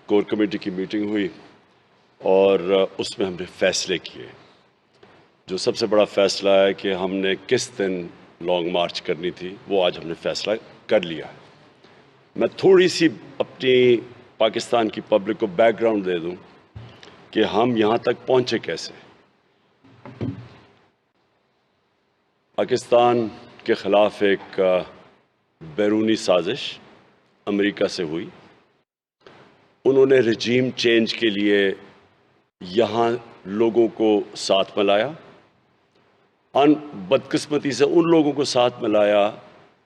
Core committee کی meeting ہوئی اور اس میں ہم نے فیصلے کیے. جو سب سے بڑا فیصلہ ہے کہ ہم نے کس دن لانگ مارچ کرنی تھی، وہ آج ہم نے فیصلہ کر لیا ہے. میں تھوڑی سی اپنی پاکستان کی پبلک کو بیک گراؤنڈ دے دوں کہ ہم یہاں تک پہنچے کیسے. پاکستان کے خلاف ایک بیرونی سازش امریکہ سے ہوئی. انہوں نے رجیم چینج کے لیے یہاں لوگوں کو ساتھ ملایا. بدقسمتی سے ان لوگوں کو ساتھ ملایا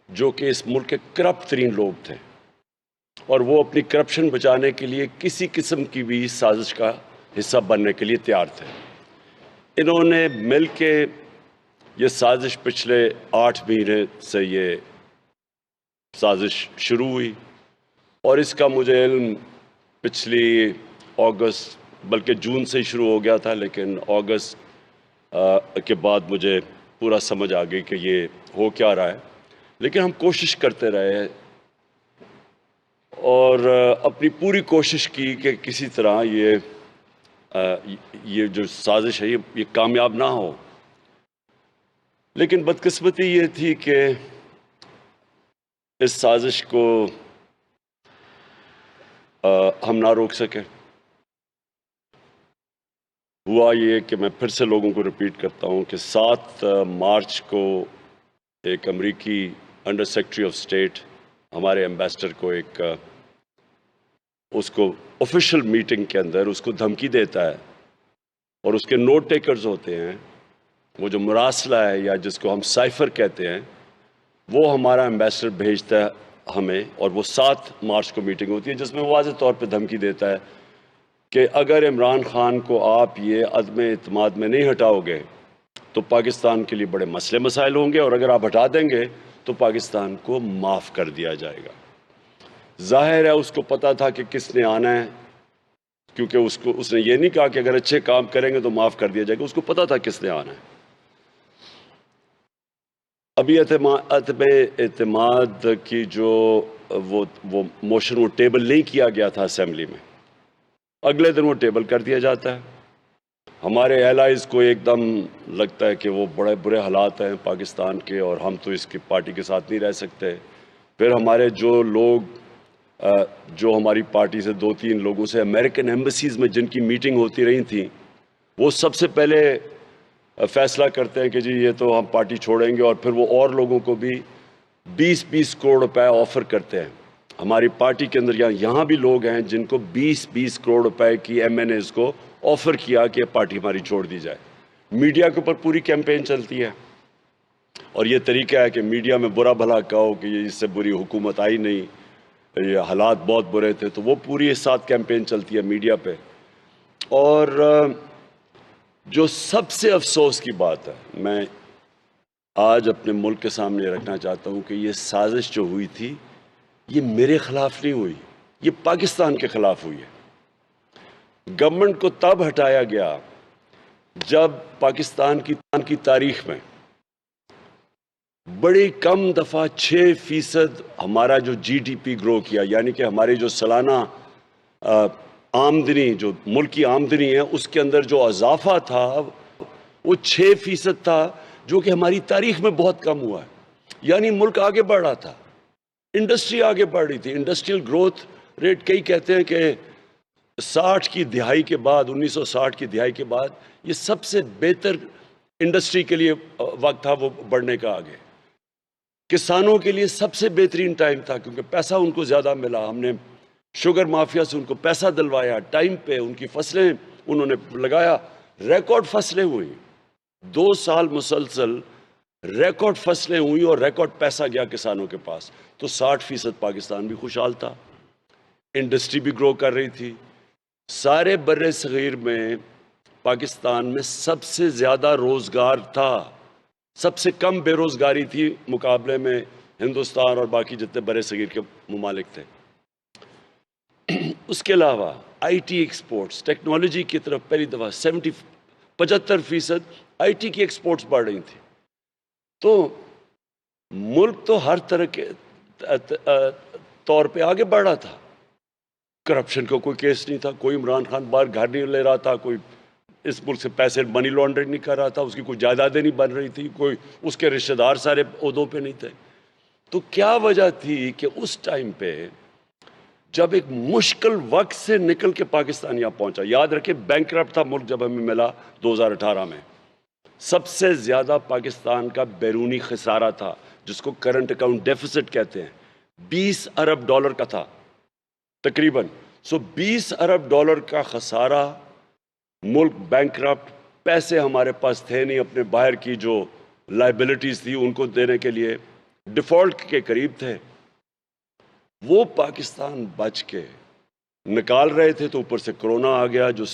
جو کہ اس ملک کے کرپٹ ترین لوگ تھے، اور وہ اپنی کرپشن بچانے کے لیے کسی قسم کی بھی سازش کا حصہ بننے کے لیے تیار تھے. انہوں نے مل کے یہ سازش پچھلے 8 مہینے سے یہ سازش شروع ہوئی، اور اس کا مجھے علم پچھلی اگست بلکہ جون سے ہی شروع ہو گیا تھا، لیکن اگست کے بعد مجھے پورا سمجھ آ گئی کہ یہ ہو کیا رہا ہے. لیکن ہم کوشش کرتے رہے اور اپنی پوری کوشش کی کہ کسی طرح یہ جو سازش ہے یہ کامیاب نہ ہو. لیکن بدقسمتی یہ تھی کہ اس سازش کو ہم نہ روک سکے. ہوا یہ کہ میں پھر سے لوگوں کو ریپیٹ کرتا ہوں کہ 7 مارچ کو ایک امریکی انڈر سیکرٹری آف اسٹیٹ ہمارے ایمبیسڈر کو اس کو آفیشیل میٹنگ کے اندر اس کو دھمکی دیتا ہے، اور اس کے نوٹ ٹیکرز ہوتے ہیں، وہ جو مراسلہ ہے یا جس کو ہم سائفر کہتے ہیں، وہ ہمارا ایمبیسڈر بھیجتا ہے ہمیں، اور وہ 7 مارچ کو میٹنگ ہوتی ہے جس میں واضح طور پہ دھمکی دیتا ہے کہ اگر عمران خان کو آپ یہ عدم اعتماد میں نہیں ہٹاؤ گے تو پاکستان کے لیے بڑے مسئلے مسائل ہوں گے، اور اگر آپ ہٹا دیں گے تو پاکستان کو معاف کر دیا جائے گا. ظاہر ہے اس کو پتا تھا کہ کس نے آنا ہے، کیونکہ اس نے یہ نہیں کہا کہ اگر اچھے کام کریں گے تو معاف کر دیا جائے گا. اس کو پتا تھا کس نے آنا ہے. ابھی عدم اعتماد کی جو وہ موشن وہ ٹیبل نہیں کیا گیا تھا اسمبلی میں، اگلے دن وہ ٹیبل کر دیا جاتا ہے. ہمارے ایلائز کو ایک دم لگتا ہے کہ وہ بڑے برے حالات ہیں پاکستان کے، اور ہم تو اس کی پارٹی کے ساتھ نہیں رہ سکتے. پھر ہمارے جو لوگ جو ہماری پارٹی سے 2-3 لوگوں سے امریکن ایمبیسیز میں جن کی میٹنگ ہوتی رہی تھی، وہ سب سے پہلے فیصلہ کرتے ہیں کہ جی یہ تو ہم پارٹی چھوڑیں گے، اور پھر وہ اور لوگوں کو بھی 20-20 کروڑ روپے آفر کرتے ہیں. ہماری پارٹی کے اندر یہاں بھی لوگ ہیں جن کو 20-20 کروڑ روپے کی MNAs کو آفر کیا کہ پارٹی ہماری چھوڑ دی جائے. میڈیا کے اوپر پوری کیمپین چلتی ہے، اور یہ طریقہ ہے کہ میڈیا میں برا بھلا کہو کہ یہ اس سے بری حکومت آئی نہیں، یہ حالات بہت برے تھے، تو وہ پوری ایک ساتھ کیمپین چلتی ہے میڈیا پہ. اور جو سب سے افسوس کی بات ہے میں آج اپنے ملک کے سامنے رکھنا چاہتا ہوں کہ یہ سازش جو ہوئی تھی یہ میرے خلاف نہیں ہوئی، یہ پاکستان کے خلاف ہوئی ہے. گورنمنٹ کو تب ہٹایا گیا جب پاکستان کی تاریخ میں بڑی کم دفعہ 6% ہمارا جو GDP گرو کیا، یعنی کہ ہماری جو سالانہ آمدنی، جو ملکی آمدنی ہے، اس کے اندر جو اضافہ تھا وہ 6% تھا، جو کہ ہماری تاریخ میں بہت کم ہوا ہے. یعنی ملک آگے بڑھ رہا تھا، انڈسٹری آگے بڑھ رہی تھی. انڈسٹریل گروتھ ریٹ کئی کہتے ہیں کہ 60 کی دہائی کے بعد، 1960 کی دہائی کے بعد یہ سب سے بہتر انڈسٹری کے لیے وقت تھا وہ بڑھنے کا. آگے کسانوں کے لیے سب سے بہترین ٹائم تھا، کیونکہ پیسہ ان کو زیادہ ملا. ہم نے شوگر مافیا سے ان کو پیسہ دلوایا، ٹائم پہ ان کی فصلیں انہوں نے لگایا. ریکارڈ فصلیں ہوئی، 2 سال مسلسل ریکارڈ فصلیں ہوئی اور ریکارڈ پیسہ گیا کسانوں کے پاس. تو 60% پاکستان بھی خوشحال تھا، انڈسٹری بھی گرو کر رہی تھی. سارے بر صغیر میں پاکستان میں سب سے زیادہ روزگار تھا، سب سے کم بے روزگاری تھی مقابلے میں ہندوستان اور باقی جتنے بر صغیر کے ممالک تھے. اس کے علاوہ IT ایکسپورٹس، ٹیکنالوجی کی طرف پہلی دفعہ 75% IT کی ایکسپورٹس بڑھ رہی تھی. تو ملک تو ہر طرح کے طور پہ آگے بڑھ رہا تھا. کرپشن کا کوئی کیس نہیں تھا، کوئی عمران خان باہر گھر نہیں لے رہا تھا، کوئی اس ملک سے پیسے منی لانڈرنگ نہیں کر رہا تھا، اس کی کوئی جائیدادیں نہیں بن رہی تھی، کوئی اس کے رشتہ دار سارے عہدوں پہ نہیں تھے. تو کیا وجہ تھی کہ اس ٹائم پہ جب ایک مشکل وقت سے نکل کے پاکستان یہاں پہنچا؟ یاد رکھیں بینکرپٹ تھا ملک جب ہمیں ملا 2018 میں. سب سے زیادہ پاکستان کا بیرونی خسارہ تھا جس کو کرنٹ اکاؤنٹ ڈیفیسٹ کہتے ہیں، $20 ارب کا تھا تقریباً. 20 ارب کا خسارہ، ملک بینکرپٹ، پیسے ہمارے پاس تھے نہیں اپنے باہر کی جو لائبلٹیز تھی ان کو دینے کے لیے، ڈیفالٹ کے قریب تھے. وہ پاکستان بچ کے نکال رہے تھے تو اوپر سے کرونا آ گیا جو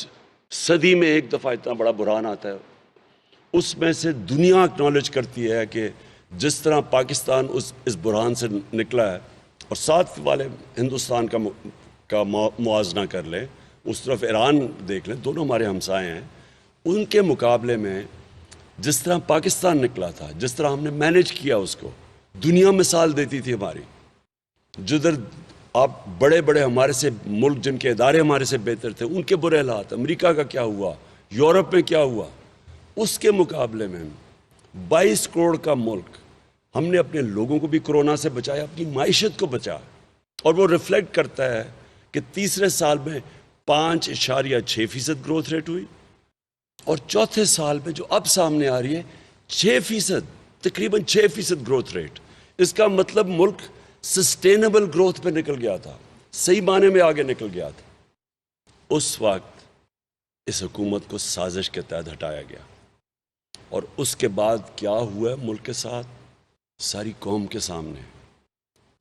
صدی میں ایک دفعہ اتنا بڑا بحران آتا ہے. اس میں سے دنیا اکنالج کرتی ہے کہ جس طرح پاکستان اس بحران سے نکلا ہے، اور ساتھ والے ہندوستان کا موازنہ کر لیں، اس طرف ایران دیکھ لیں، دونوں ہمارے ہمسائے ہیں، ان کے مقابلے میں جس طرح پاکستان نکلا تھا، جس طرح ہم نے مینج کیا اس کو، دنیا مثال دیتی تھی ہماری. جدھر آپ بڑے بڑے ہمارے سے ملک جن کے ادارے ہمارے سے بہتر تھے ان کے برے حالات، امریکہ کا کیا ہوا، یورپ میں کیا ہوا، اس کے مقابلے میں 22 کروڑ کا ملک ہم نے اپنے لوگوں کو بھی کرونا سے بچایا، اپنی معیشت کو بچایا. اور وہ ریفلیکٹ کرتا ہے کہ تیسرے سال میں 5.6% گروتھ ریٹ ہوئی، اور چوتھے سال میں جو اب سامنے آ رہی ہے 6%، تقریباً 6% گروتھ ریٹ. اس کا مطلب ملک سسٹینیبل گروتھ پہ نکل گیا تھا، صحیح معنی میں آگے نکل گیا تھا. اس وقت اس حکومت کو سازش کے تحت ہٹایا گیا، اور اس کے بعد کیا ہوا ہے ملک کے ساتھ ساری قوم کے سامنے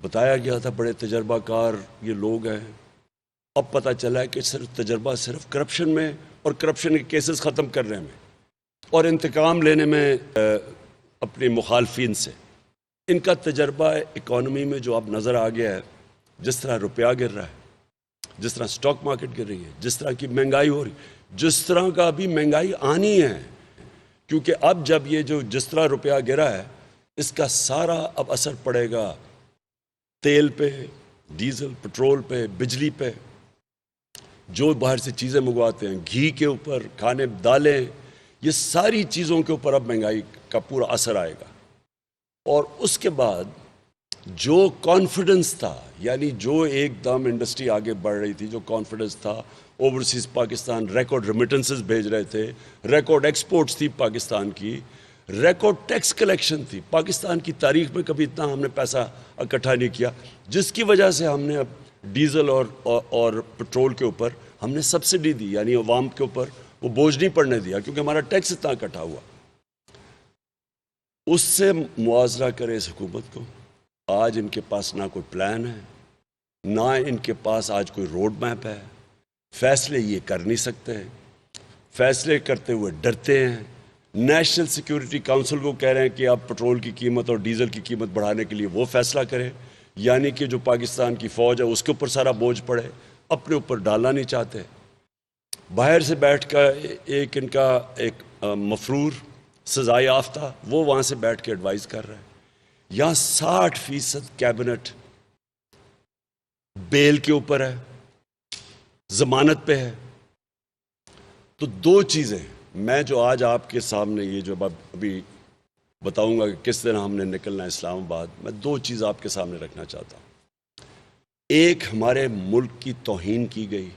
بتایا گیا تھا. بڑے تجربہ کار یہ لوگ ہیں، اب پتہ چلا ہے کہ تجربہ صرف کرپشن میں اور کرپشن کے کیسز ختم کرنے میں اور انتقام لینے میں اپنے مخالفین سے. ان کا تجربہ اکانومی میں جو اب نظر آ گیا ہے، جس طرح روپیہ گر رہا ہے، جس طرح سٹاک مارکیٹ گر رہی ہے، جس طرح کی مہنگائی ہو رہی، جس طرح کا ابھی مہنگائی آنی ہے، کیونکہ اب جب یہ جس طرح روپیہ گرا ہے اس کا سارا اب اثر پڑے گا تیل پہ، ڈیزل، پٹرول پہ، بجلی پہ، جو باہر سے چیزیں منگواتے ہیں، گھی کے اوپر، کھانے دالیں، یہ ساری چیزوں کے اوپر اب مہنگائی کا پورا اثر آئے گا. اور اس کے بعد جو کانفیڈنس تھا، یعنی جو ایک دم انڈسٹری آگے بڑھ رہی تھی، جو کانفیڈنس تھا، اوورسیز پاکستان ریکارڈ ریمیٹنسز بھیج رہے تھے، ریکارڈ ایکسپورٹس تھی پاکستان کی، ریکارڈ ٹیکس کلیکشن تھی. پاکستان کی تاریخ میں کبھی اتنا ہم نے پیسہ اکٹھا نہیں کیا، جس کی وجہ سے ہم نے اب ڈیزل اور پٹرول کے اوپر ہم نے سبسڈی دی، یعنی عوام کے اوپر وہ بوجھ نہیں پڑنے دیا کیونکہ ہمارا ٹیکس اتنا اکٹھا ہوا. اس سے موازنہ کرے اس حکومت کو. آج ان کے پاس نہ کوئی پلان ہے، نہ ان کے پاس آج کوئی روڈ میپ ہے. فیصلے یہ کر نہیں سکتے، فیصلے کرتے ہوئے ڈرتے ہیں. نیشنل سیکیورٹی کونسل کو کہہ رہے ہیں کہ آپ پٹرول کی قیمت اور ڈیزل کی قیمت بڑھانے کے لیے وہ فیصلہ کریں، یعنی کہ جو پاکستان کی فوج ہے اس کے اوپر سارا بوجھ پڑے، اپنے اوپر ڈالنا نہیں چاہتے. باہر سے بیٹھ کر ایک ان کا ایک مفرور سزا یافتہ وہ وہاں سے بیٹھ کے ایڈوائز کر رہا ہے. یہاں 60% کیبنٹ بیل کے اوپر ہے، ضمانت پہ ہے. تو دو چیزیں میں جو آج آپ کے سامنے یہ جو ابھی بتاؤں گا کہ کس طرح ہم نے نکلنا ہے اسلام آباد، میں دو چیز آپ کے سامنے رکھنا چاہتا ہوں. ایک، ہمارے ملک کی توہین کی گئی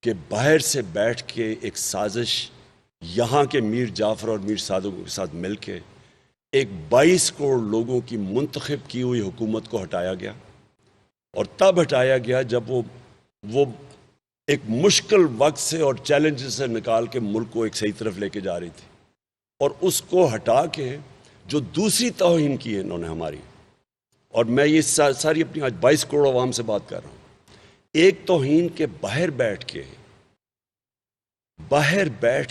کہ باہر سے بیٹھ کے ایک سازش یہاں کے میر جعفر اور میر صادق کے ساتھ مل کے ایک 22 کروڑ لوگوں کی منتخب کی ہوئی حکومت کو ہٹایا گیا. اور تب ہٹایا گیا جب وہ ایک مشکل وقت سے اور چیلنج سے نکال کے ملک کو ایک صحیح طرف لے کے جا رہی تھی. اور اس کو ہٹا کے جو دوسری توہین کی ہے انہوں نے ہماری، اور میں یہ ساری اپنی آج 22 کروڑ عوام سے بات کر رہا ہوں. ایک توہین کے باہر بیٹھ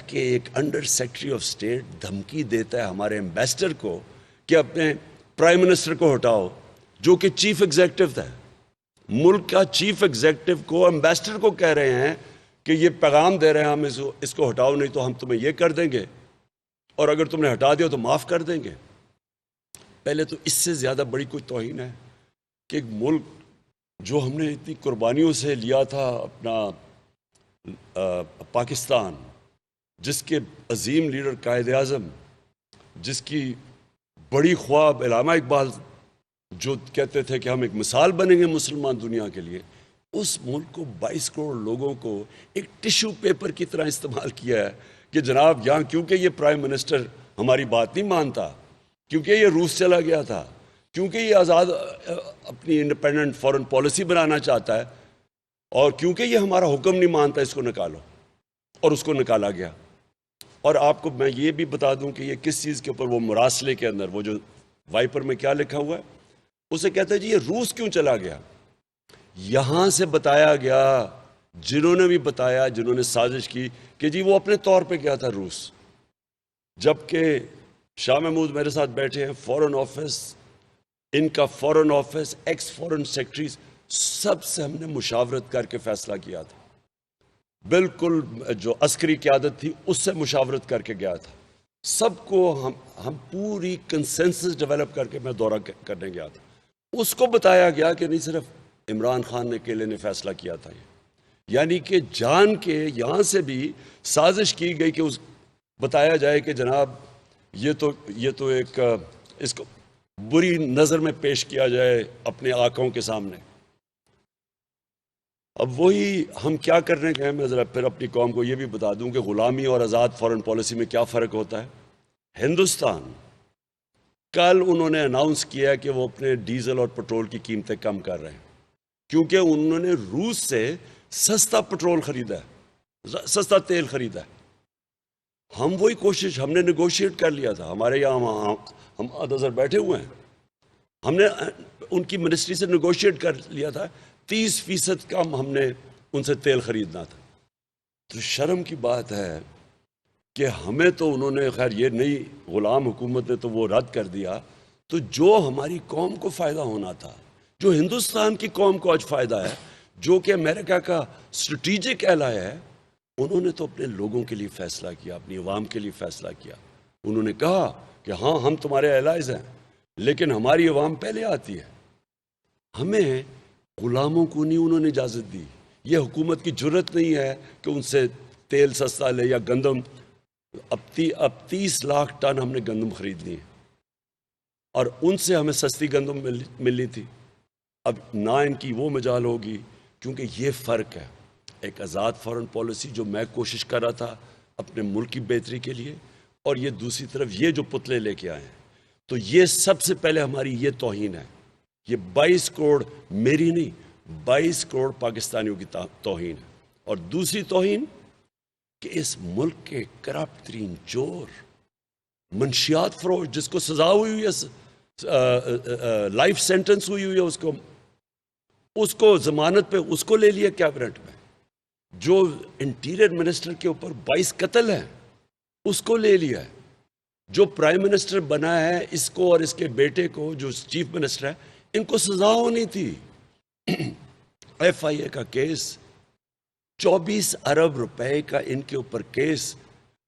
کے ایک انڈر سیکرٹری آف اسٹیٹ دھمکی دیتا ہے ہمارے ایمبیسڈر کو کہ اپنے پرائم منسٹر کو ہٹاؤ، جو کہ چیف ایگزیکٹو تھا. ملک کا چیف ایگزیکٹو کو ایمبیسڈر کو کہہ رہے ہیں کہ یہ پیغام دے رہے ہیں ہم اس کو ہٹاؤ، نہیں تو ہم تمہیں یہ کر دیں گے، اور اگر تم نے ہٹا دیا تو معاف کر دیں گے. پہلے تو اس سے زیادہ بڑی کوئی توہین ہے کہ ایک ملک جو ہم نے اتنی قربانیوں سے لیا تھا اپنا پاکستان، جس کے عظیم لیڈر قائد اعظم، جس کی بڑی خواب علامہ اقبال جو کہتے تھے کہ ہم ایک مثال بنیں گے مسلمان دنیا کے لیے، اس ملک کو 22 کروڑ لوگوں کو ایک ٹیشو پیپر کی طرح استعمال کیا ہے کہ جناب یہاں کیونکہ یہ پرائم منسٹر ہماری بات نہیں مانتا، کیونکہ یہ روس چلا گیا تھا، کیونکہ یہ آزاد اپنی انڈیپینڈنٹ فارن پالیسی بنانا چاہتا ہے، اور کیونکہ یہ ہمارا حکم نہیں مانتا، اس کو نکالو، اور اس کو نکالا گیا۔ اور آپ کو میں یہ بھی بتا دوں کہ یہ کس چیز کے اوپر، وہ مراسلے کے اندر وہ جو وائپر میں کیا لکھا ہوا ہے، اسے کہتا ہے جی یہ روس کیوں چلا گیا؟ یہاں سے بتایا گیا، جنہوں نے بھی بتایا، جنہوں نے سازش کی کہ جی وہ اپنے طور پہ گیا تھا روس، جبکہ شاہ محمود میرے ساتھ بیٹھے ہیں، فورن آفس، ان کا فورن آفس، ایکس فورن سیکرٹریز، سب سے ہم نے مشاورت کر کے فیصلہ کیا تھا، بالکل جو عسکری قیادت تھی اس سے مشاورت کر کے گیا تھا، سب کو ہم پوری کنسنسس ڈیولپ کر کے میں دورہ کرنے گیا تھا۔ اس کو بتایا گیا کہ نہیں صرف عمران خان نے اکیلے نے فیصلہ کیا تھا، یعنی کہ جان کے یہاں سے بھی سازش کی گئی کہ بتایا جائے کہ جناب یہ تو ایک اس کو بری نظر میں پیش کیا جائے اپنے آقاؤں کے سامنے۔ اب وہی ہم کیا کرنے گئے، میں ذرا پھر اپنی قوم کو یہ بھی بتا دوں کہ غلامی اور آزاد فارن پالیسی میں کیا فرق ہوتا ہے۔ ہندوستان کل انہوں نے اناؤنس کیا کہ وہ اپنے ڈیزل اور پٹرول کی قیمتیں کم کر رہے ہیں، کیونکہ انہوں نے روس سے سستا پٹرول خریدا ہے، سستا تیل خریدا ہے۔ ہم وہی کوشش، ہم نے نیگوشیٹ کر لیا تھا، ہمارے یہاں ہم ادھر بیٹھے ہوئے ہیں، ہم نے ان کی منسٹری سے نیگوشیٹ کر لیا تھا، 30% کم ہم نے ان سے تیل خریدنا تھا۔ تو شرم کی بات ہے کہ ہمیں تو انہوں نے، خیر یہ نئی غلام حکومت نے تو وہ رد کر دیا، تو جو ہماری قوم کو فائدہ ہونا تھا، جو ہندوستان کی قوم کو آج فائدہ ہے، جو کہ امریکہ کا اسٹریٹجک ایلائی ہے، انہوں نے تو اپنے لوگوں کے لیے فیصلہ کیا، اپنی عوام کے لیے فیصلہ کیا۔ انہوں نے کہا کہ ہاں ہم تمہارے ایلائز ہیں، لیکن ہماری عوام پہلے آتی ہے۔ ہمیں غلاموں کو نہیں انہوں نے اجازت دی، یہ حکومت کی جرت نہیں ہے کہ ان سے تیل سستا لے یا گندم۔ اب 30 لاکھ ٹن ہم نے گندم خرید لی ہے، اور ان سے ہمیں سستی گندم ملنی تھی۔ اب نہ ان کی وہ مجال ہوگی، کیونکہ یہ فرق ہے، ایک آزاد فارن پالیسی جو میں کوشش کر رہا تھا اپنے ملک کی بہتری کے لیے، اور یہ دوسری طرف یہ جو پتلے لے کے آئے ہیں، تو یہ سب سے پہلے ہماری یہ توہین ہے، یہ 22 کروڑ میری نہیں، 22 کروڑ پاکستانیوں کی توہین ہے۔ اور دوسری توہین کہ اس ملک کے کرپٹ ترین چور، منشیات فروش، جس کو سزا ہوئی ہے، لائف سینٹنس ہوئی ہے، اس کو ضمانت پہ اس کو لے لیا کیبنٹ میں، جو انٹیریئر منسٹر کے اوپر 22 قتل ہیں اس کو لے لیا ہے، جو پرائم منسٹر بنا ہے اس کو اور اس کے بیٹے کو جو چیف منسٹر ہے، ان کو سزا ہونی تھی۔ ایف آئی اے کا کیس، 24 ارب روپے کا ان کے اوپر کیس،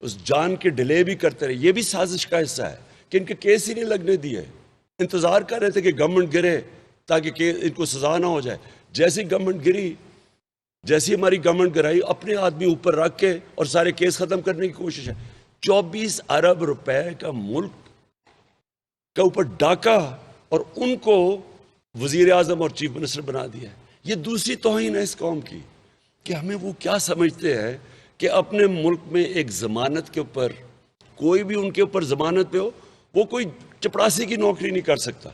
اس جان کے ڈیلے بھی کرتے رہے، یہ بھی سازش کا حصہ ہے کہ ان کے کیس ہی نہیں لگنے دیے، انتظار کر رہے تھے کہ گورنمنٹ گرے تاکہ ان کو سزا نہ ہو جائے۔ جیسی گورنمنٹ گری، جیسی ہماری گورنمنٹ گرائی، اپنے آدمی اوپر رکھ کے اور سارے کیس ختم کرنے کی کوشش ہے۔ 24 ارب روپے کا ملک کا اوپر ڈاکہ، اور ان کو وزیر اعظم اور چیف منسٹر بنا دیا ہے۔ یہ دوسری توہین ہے اس قوم کی، کہ ہمیں وہ کیا سمجھتے ہیں کہ اپنے ملک میں ایک ضمانت کے اوپر، کوئی بھی ان کے اوپر ضمانت پہ ہو، وہ کوئی چپڑاسی کی نوکری نہیں کر سکتا،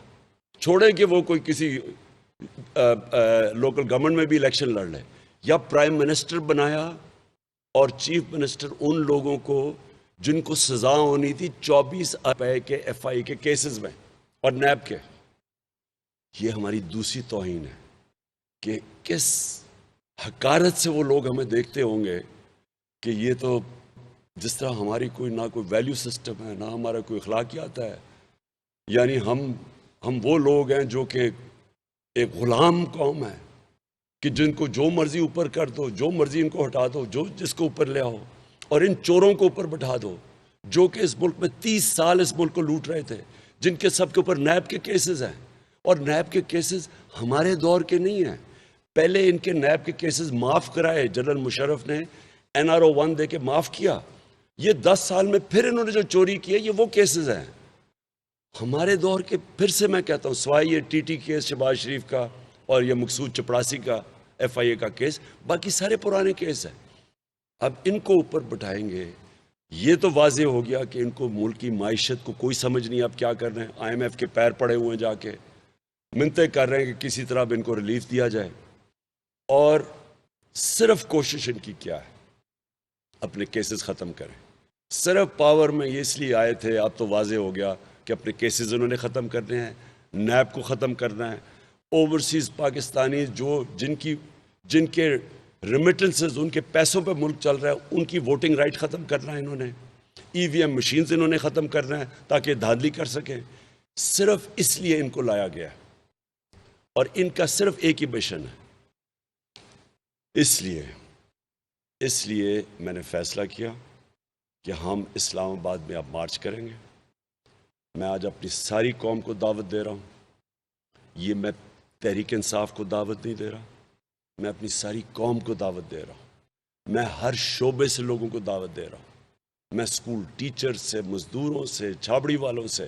چھوڑے کہ وہ کوئی کسی لوکل گورنمنٹ میں بھی الیکشن لڑ لے، یا پرائم منسٹر بنایا اور چیف منسٹر ان لوگوں کو جن کو سزا ہونی تھی 24 روپے کے ایف آئی کے کیسز میں اور نیب کے۔ یہ ہماری دوسری توہین ہے کہ کس حقارت سے وہ لوگ ہمیں دیکھتے ہوں گے کہ یہ تو جس طرح ہماری نہ کوئی ویلیو سسٹم ہے، نہ ہمارا کوئی اخلاقیات ہے، یعنی ہم وہ لوگ ہیں جو کہ ایک غلام قوم ہے کہ جن کو جو مرضی اوپر کر دو، جو مرضی ان کو ہٹا دو، جو جس کو اوپر لے آؤ، اور ان چوروں کو اوپر بٹھا دو جو کہ اس ملک میں 30 سال اس ملک کو لوٹ رہے تھے، جن کے سب کے اوپر نیب کے کیسز ہیں، اور نیب کے کیسز ہمارے دور کے نہیں ہیں. پہلے ان کے نیب کے کیسز معاف کرائے, جنرل مشرف نے NRO 1 دے کے معاف کیا. یہ 10 سال میں پھر انہوں نے جو چوری کی ہے یہ وہ کیسز ہیں ہمارے دور کے. پھر سے میں کہتا ہوں, سوائے یہ TT کیس شہباز شریف کا اور یہ مقصود چپڑاسی کا FIA کا کیس, باقی سارے پرانے کیس ہیں. اب ان کو اوپر بٹھائیں گے. یہ تو واضح ہو گیا کہ ان کو ملک کی معیشت کو کوئی سمجھ نہیں. اب کیا کر رہے ہیں, IMF کے پیر پڑے ہوئے ہیں, جا کے منتیں کر رہے ہیں کہ کسی طرح اب ان کو ریلیف دیا جائے. اور صرف کوشش ان کی کیا ہے, اپنے کیسز ختم کریں. صرف پاور میں یہ اس لیے آئے تھے, اب تو واضح ہو گیا کہ اپنے کیسز انہوں نے ختم کرنے ہیں, نیب کو ختم کرنا ہے. اوورسیز پاکستانی جن کے ریمیٹنسز, ان کے پیسوں پہ ملک چل رہا ہے, ان کی ووٹنگ رائٹ ختم کرنا ہے انہوں نے. EVM مشینز انہوں نے ختم کرنا ہے تاکہ دھاندلی کر سکیں. صرف اس لیے ان کو لایا گیا اور ان کا صرف ایک ہی مشن ہے. اس لیے میں نے فیصلہ کیا کہ ہم اسلام آباد میں اب مارچ کریں گے. میں آج اپنی ساری قوم کو دعوت دے رہا ہوں. یہ میں تحریک انصاف کو دعوت نہیں دے رہا, میں اپنی ساری قوم کو دعوت دے رہا ہوں. میں ہر شعبے سے لوگوں کو دعوت دے رہا ہوں. میں اسکول ٹیچر سے, مزدوروں سے, چھابڑی والوں سے,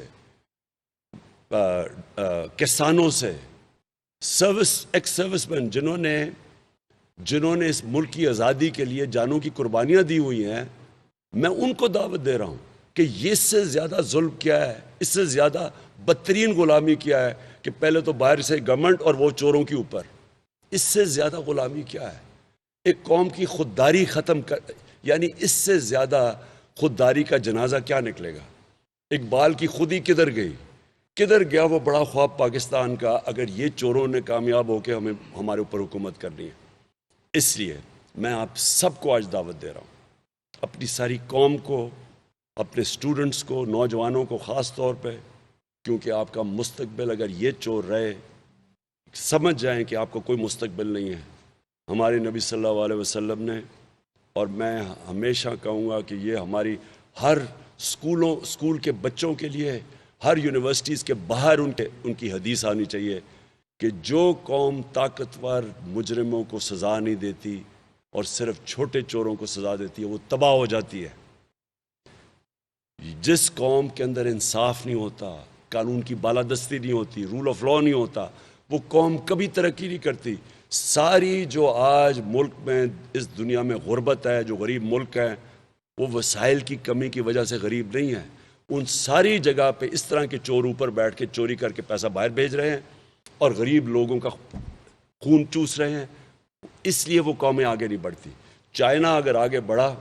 کسانوں سے, ایکس سروس مین جنہوں نے اس ملک کی آزادی کے لیے جانوں کی قربانیاں دی ہوئی ہیں, میں ان کو دعوت دے رہا ہوں کہ یہ اس سے زیادہ ظلم کیا ہے, اس سے زیادہ بدترین غلامی کیا ہے کہ پہلے تو باہر سے گورنمنٹ اور وہ چوروں کے اوپر. اس سے زیادہ غلامی کیا ہے؟ ایک قوم کی خودداری ختم کر, یعنی اس سے زیادہ خودداری کا جنازہ کیا نکلے گا؟ اقبال کی خودی کدھر گئی, کدھر گیا وہ بڑا خواب پاکستان کا, اگر یہ چوروں نے کامیاب ہو کے ہمارے اوپر حکومت کرنی ہے. اس لیے میں آپ سب کو آج دعوت دے رہا ہوں, اپنی ساری قوم کو, اپنے اسٹوڈنٹس کو, نوجوانوں کو خاص طور پہ, کیونکہ آپ کا مستقبل اگر یہ چور رہے, سمجھ جائیں کہ آپ کو کوئی مستقبل نہیں ہے. ہمارے نبی صلی اللہ علیہ وسلم نے, اور میں ہمیشہ کہوں گا کہ یہ ہماری ہر اسکول کے بچوں کے لیے, ہر یونیورسٹیز کے باہر ان کی حدیث آنی چاہیے کہ جو قوم طاقتور مجرموں کو سزا نہیں دیتی اور صرف چھوٹے چوروں کو سزا دیتی ہے وہ تباہ ہو جاتی ہے. جس قوم کے اندر انصاف نہیں ہوتا, قانون کی بالادستی نہیں ہوتی, رول آف لا نہیں ہوتا, وہ قوم کبھی ترقی نہیں کرتی. ساری جو آج ملک میں اس دنیا میں غربت ہے, جو غریب ملک ہیں, وہ وسائل کی کمی کی وجہ سے غریب نہیں ہیں. ان ساری جگہ پہ اس طرح کے چور اوپر بیٹھ کے چوری کر کے پیسہ باہر بھیج رہے ہیں اور غریب لوگوں کا خون چوس رہے ہیں. اس لیے وہ قومیں آگے نہیں بڑھتی. چائنا اگر آگے بڑھا,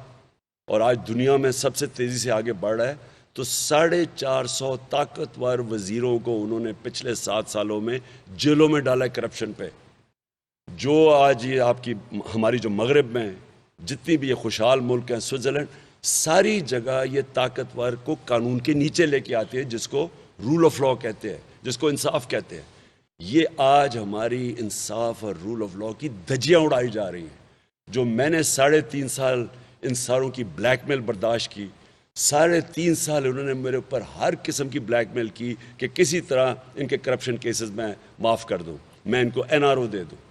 اور آج دنیا میں سب سے تیزی سے آگے بڑھ رہا ہے, تو 450 طاقتور وزیروں کو انہوں نے پچھلے 7 سالوں میں جیلوں میں ڈالا ہے کرپشن پہ. جو آج یہ آپ کی ہماری جو مغرب میں جتنی بھی یہ خوشحال ملک ہیں, سوئٹزرلینڈ, ساری جگہ یہ طاقتور کو قانون کے نیچے لے کے آتی ہے, جس کو رول آف لا کہتے ہیں, جس کو انصاف کہتے ہیں. یہ آج ہماری انصاف اور رول آف لا کی دھجیاں اڑائی جا رہی ہیں. جو میں نے 3.5 سال ان ساروں کی بلیک میل برداشت کی, 3.5 سال انہوں نے میرے اوپر ہر قسم کی بلیک میل کی کہ کسی طرح ان کے کرپشن کیسز میں معاف کر دوں, میں ان کو NRO دے دوں.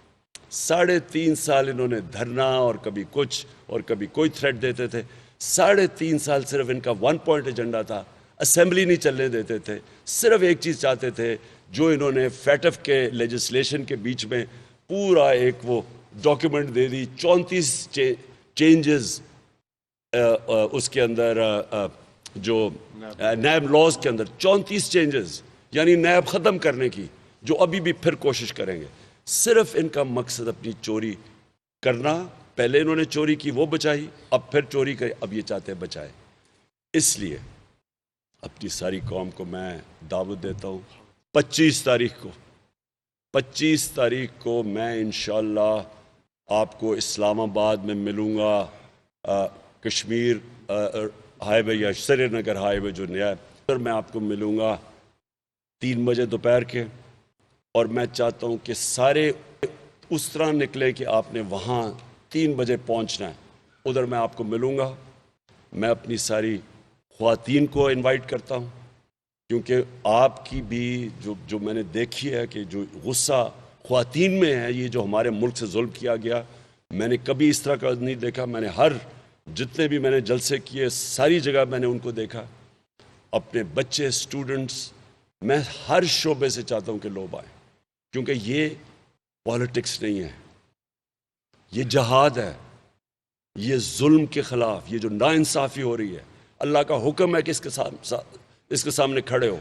3.5 سال انہوں نے دھرنا اور کبھی کچھ اور کبھی کوئی تھریٹ دیتے تھے. 3.5 سال صرف ان کا 1 پوائنٹ ایجنڈا تھا, اسمبلی نہیں چلنے دیتے تھے. صرف ایک چیز چاہتے تھے, جو انہوں نے فیٹف کے لیجسلیشن کے بیچ میں پورا ایک وہ ڈاکیومنٹ دے دی, 34 چینجز اس کے اندر, جو نیب لاز کے اندر 34 چینجز, یعنی نیب ختم کرنے کی, جو ابھی بھی پھر کوشش کریں گے. صرف ان کا مقصد اپنی چوری کرنا. پہلے انہوں نے چوری کی, وہ بچائی, اب پھر چوری کری, اب یہ چاہتے ہیں بچائے. اس لیے اپنی ساری قوم کو میں دعوت دیتا ہوں 25 تاریخ کو میں انشاءاللہ آپ کو اسلام آباد میں ملوں گا, کشمیر ہائی وے یا سری نگر ہائی وے جو نیا ہے, میں آپ کو ملوں گا 3 بجے دوپہر کے. اور میں چاہتا ہوں کہ سارے اس طرح نکلے کہ آپ نے وہاں 3 بجے پہنچنا ہے. ادھر میں آپ کو ملوں گا. میں اپنی ساری خواتین کو انوائٹ کرتا ہوں, کیونکہ آپ کی بھی جو میں نے دیکھی ہے کہ جو غصہ خواتین میں ہے، یہ جو ہمارے ملک سے ظلم کیا گیا، میں نے کبھی اس طرح کا نہیں دیکھا. میں نے جتنے بھی میں نے جلسے کیے ساری جگہ میں نے ان کو دیکھا. اپنے بچے، اسٹوڈنٹس، میں ہر شعبے سے چاہتا ہوں کہ لوگ آئیں، کیونکہ یہ پالیٹکس نہیں ہے، یہ جہاد ہے. یہ ظلم کے خلاف، یہ جو ناانصافی ہو رہی ہے، اللہ کا حکم ہے کہ اس کے سامنے کھڑے ہو.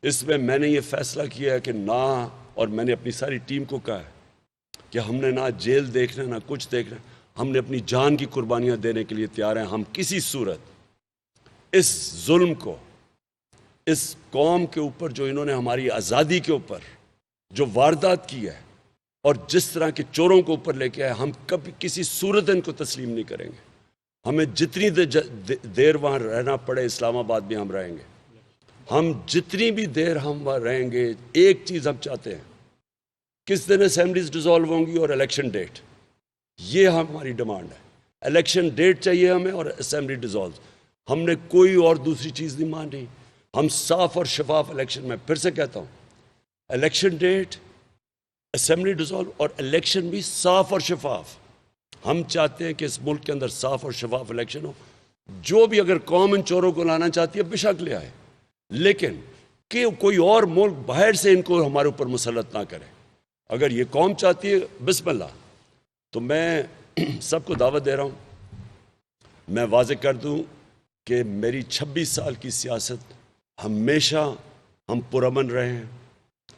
اس میں میں نے یہ فیصلہ کیا ہے کہ نہ، اور میں نے اپنی ساری ٹیم کو کہا ہے کہ ہم نے نہ جیل دیکھنا نہ کچھ دیکھنا، ہم نے اپنی جان کی قربانیاں دینے کے لیے تیار ہیں. ہم کسی صورت اس ظلم کو، اس قوم کے اوپر جو انہوں نے ہماری آزادی کے اوپر جو واردات کی ہے اور جس طرح کے چوروں کو اوپر لے کے آئے، ہم کبھی کسی صورت ان کو تسلیم نہیں کریں گے. ہمیں جتنی دیر وہاں رہنا پڑے، اسلام آباد بھی ہم رہیں گے. ہم جتنی بھی دیر ہم وہاں رہیں گے، ایک چیز ہم چاہتے ہیں، کس دن اسمبلیز ڈیزالو ہوں گی اور الیکشن ڈیٹ. یہ ہماری ڈیمانڈ ہے. الیکشن ڈیٹ چاہیے ہمیں اور اسمبلی ڈیزالو. ہم نے کوئی اور دوسری چیز نہیں مانی. ہم صاف اور شفاف الیکشن، میں پھر سے کہتا ہوں، الیکشن ڈیٹ، اسمبلی ڈیزالو اور الیکشن بھی صاف اور شفاف. ہم چاہتے ہیں کہ اس ملک کے اندر صاف اور شفاف الیکشن ہو. جو بھی اگر قوم ان چوروں کو لانا چاہتی ہے بے شک لے آئے، لیکن کہ کوئی اور ملک باہر سے ان کو ہمارے اوپر مسلط نہ کرے. اگر یہ قوم چاہتی ہے بسم اللہ. تو میں سب کو دعوت دے رہا ہوں. میں واضح کر دوں کہ میری 26 سال کی سیاست ہمیشہ ہم پرامن رہے ہیں.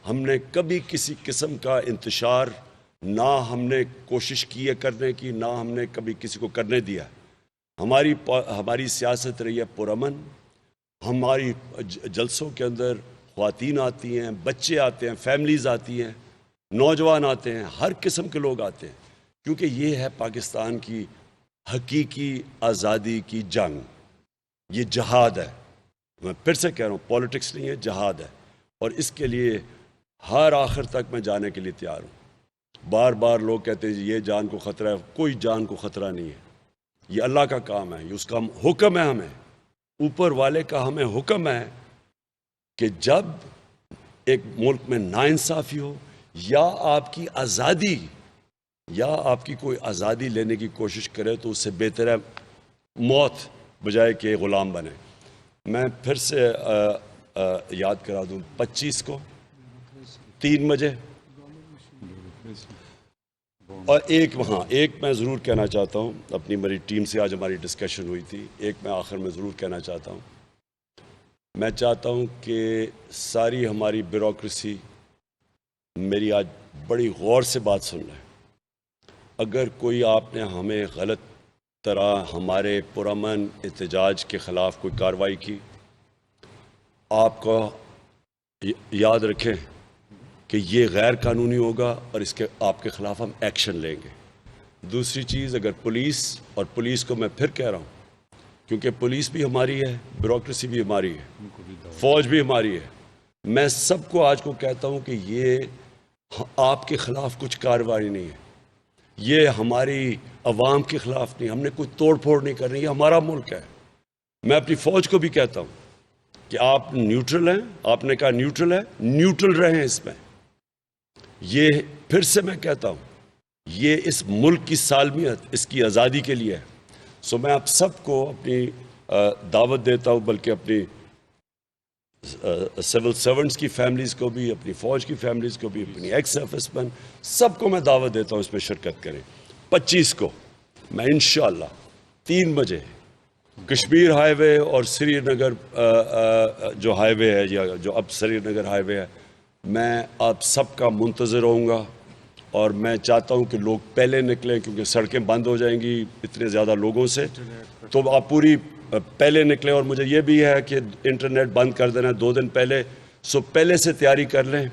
ہم نے کبھی کسی قسم کا انتشار نہ ہم نے کوشش کی ہے کرنے کی، نہ ہم نے کبھی کسی کو کرنے دیا. ہماری سیاست رہی ہے پرامن. ہماری جلسوں کے اندر خواتین آتی ہیں، بچے آتے ہیں، فیملیز آتی ہیں، نوجوان آتے ہیں، ہر قسم کے لوگ آتے ہیں، کیونکہ یہ ہے پاکستان کی حقیقی آزادی کی جنگ. یہ جہاد ہے. میں پھر سے کہہ رہا ہوں، پالیٹکس نہیں ہے، جہاد ہے. اور اس کے لیے ہر آخر تک میں جانے کے لیے تیار ہوں. بار بار لوگ کہتے ہیں یہ جان کو خطرہ ہے. کوئی جان کو خطرہ نہیں ہے. یہ اللہ کا کام ہے، یہ اس کا حکم ہے. ہمیں اوپر والے کا ہمیں حکم ہے کہ جب ایک ملک میں ناانصافی ہو یا آپ کی آزادی یا آپ کی کوئی آزادی لینے کی کوشش کرے، تو اس سے بہتر ہے موت بجائے کہ غلام بنے. میں پھر سے یاد کرا دوں، 25 کو 3 بجے. اور ایک میں ضرور کہنا چاہتا ہوں، اپنی میری ٹیم سے آج ہماری ڈسکشن ہوئی تھی. ایک میں آخر میں ضرور کہنا چاہتا ہوں. میں چاہتا ہوں کہ ساری ہماری بیوروکریسی میری آج بڑی غور سے بات سن لیں. اگر کوئی آپ نے ہمیں غلط طرح ہمارے پرامن احتجاج کے خلاف کوئی کارروائی کی، آپ کو یاد رکھیں کہ یہ غیر قانونی ہوگا اور اس کے آپ کے خلاف ہم ایکشن لیں گے. دوسری چیز، اگر پولیس کو میں پھر کہہ رہا ہوں، کیونکہ پولیس بھی ہماری ہے، بیوروکریسی بھی ہماری ہے، فوج بھی ہماری ہے. میں سب کو آج کو کہتا ہوں کہ یہ آپ کے خلاف کچھ کارروائی نہیں ہے، یہ ہماری عوام کے خلاف نہیں. ہم نے کوئی توڑ پھوڑ نہیں کرنی، یہ ہمارا ملک ہے. میں اپنی فوج کو بھی کہتا ہوں کہ آپ نیوٹرل ہیں. آپ نے کہا نیوٹرل ہے، نیوٹرل رہیں اس میں. یہ پھر سے میں کہتا ہوں، یہ اس ملک کی سالمیت، اس کی آزادی کے لیے ہے. سو میں آپ سب کو اپنی دعوت دیتا ہوں، بلکہ اپنی سول سرونٹس کی فیملیز کو بھی، اپنی فوج کی فیملیز کو بھی، اپنی ایکس سروس مین، سب کو میں دعوت دیتا ہوں اس میں شرکت کریں. 25 کو میں انشاءاللہ 3 بجے کشمیر ہائی وے اور سری نگر جو ہائی وے ہے، یا جو اب سری نگر ہائی وے ہے، میں آپ سب کا منتظر رہوں گا. اور میں چاہتا ہوں کہ لوگ پہلے نکلیں، کیونکہ سڑکیں بند ہو جائیں گی اتنے زیادہ لوگوں سے. تو آپ پوری پہلے نکلیں. اور مجھے یہ بھی ہے کہ انٹرنیٹ بند کر دینا 2 دن پہلے. سو پہلے سے تیاری کر لیں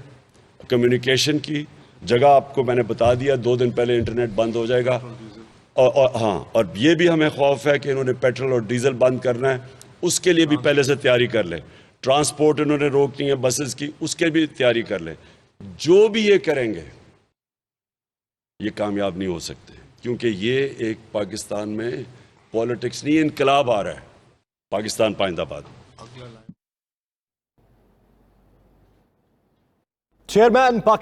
کمیونیکیشن کی. جگہ آپ کو میں نے بتا دیا، 2 دن پہلے انٹرنیٹ بند ہو جائے گا. اور یہ بھی ہمیں خوف ہے کہ انہوں نے پیٹرول اور ڈیزل بند کرنا ہے، اس کے لیے بھی پہلے سے تیاری کر لیں. ٹرانسپورٹ انہوں نے روکنی ہے بسز کی، اس کے بھی تیاری کر لیں. جو بھی یہ کریں گے یہ کامیاب نہیں ہو سکتے، کیونکہ یہ ایک پاکستان میں پالیٹکس نہیں، انقلاب آ رہا ہے. پاکستان پائندہ باد. چیئرمین